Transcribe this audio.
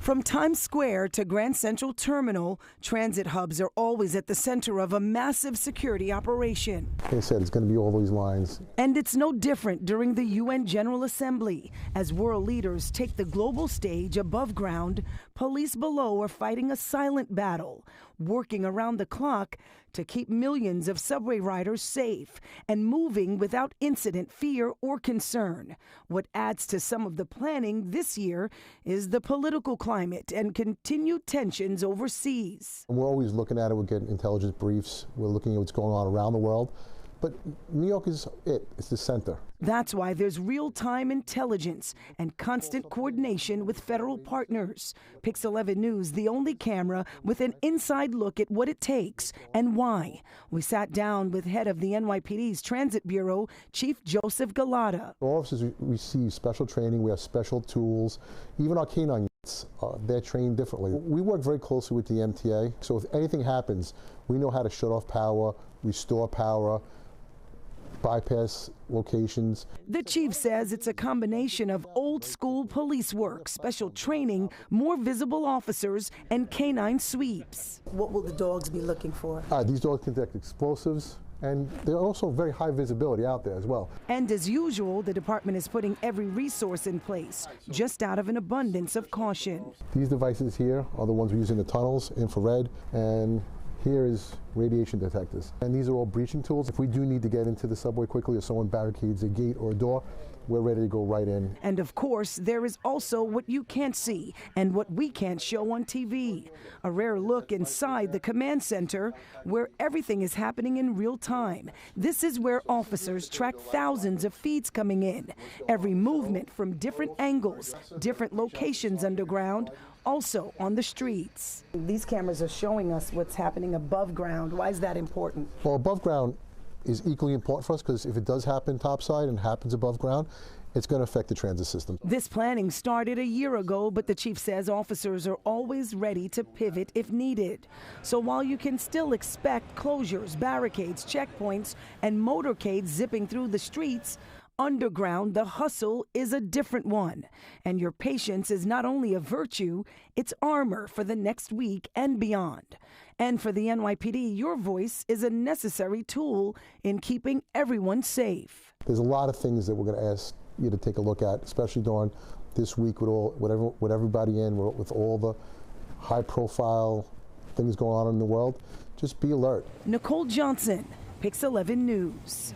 From Times Square to Grand Central Terminal, transit hubs are always at the center of a massive security operation. Like I said, it's going to be all these lines. And it's no different during the UN General Assembly. As world leaders take the global stage above ground, police below are fighting a silent battle, working around the clock to keep millions of subway riders safe and moving without incident, fear, or concern. What adds to some of the planning this year is the political climate and continued tensions overseas. We're always looking at it. We're getting intelligence briefs. We're looking at what's going on around the world. But New York is it's the center. That's why there's real-time intelligence and constant coordination with federal partners. Pix 11 News, the only camera with an inside look at what it takes and why. We sat down with head of the NYPD's Transit Bureau, Chief Joseph Gulotta. Our officers receive special training. We have special tools. Even our canine units, they're trained differently. We work very closely with the MTA, so if anything happens, we know how to shut off power, restore power, bypass locations. The chief says it's a combination of old school police work, special training, more visible officers, and canine sweeps. What will the dogs be looking for? These dogs can detect explosives, and they're also very high visibility out there as well. And as usual, the department is putting every resource in place, just out of an abundance of caution. These devices here are the ones we use in the tunnels, infrared, and here is radiation detectors. And these are all breaching tools. If we do need to get into the subway quickly or someone barricades a gate or a door, we're ready to go right in. And of course, there is also what you can't see and what we can't show on TV. A rare look inside the command center where everything is happening in real time. This is where officers track thousands of feeds coming in. Every movement from different angles, different locations underground, also on the streets. These cameras are showing us what's happening above ground. Why is that important? Well, above ground is equally important for us because if it does happen topside and happens above ground, it's going to affect the transit system. This planning started a year ago, but the chief says officers are always ready to pivot if needed. So while you can still expect closures, barricades, checkpoints, and motorcades zipping through the streets, underground, the hustle is a different one. And your patience is not only a virtue, it's armor for the next week and beyond. And for the NYPD, your voice is a necessary tool in keeping everyone safe. There's a lot of things that we're going to ask you to take a look at, especially during this week with everybody in, with all the high-profile things going on in the world. Just be alert. Nicole Johnson, Pix 11 News.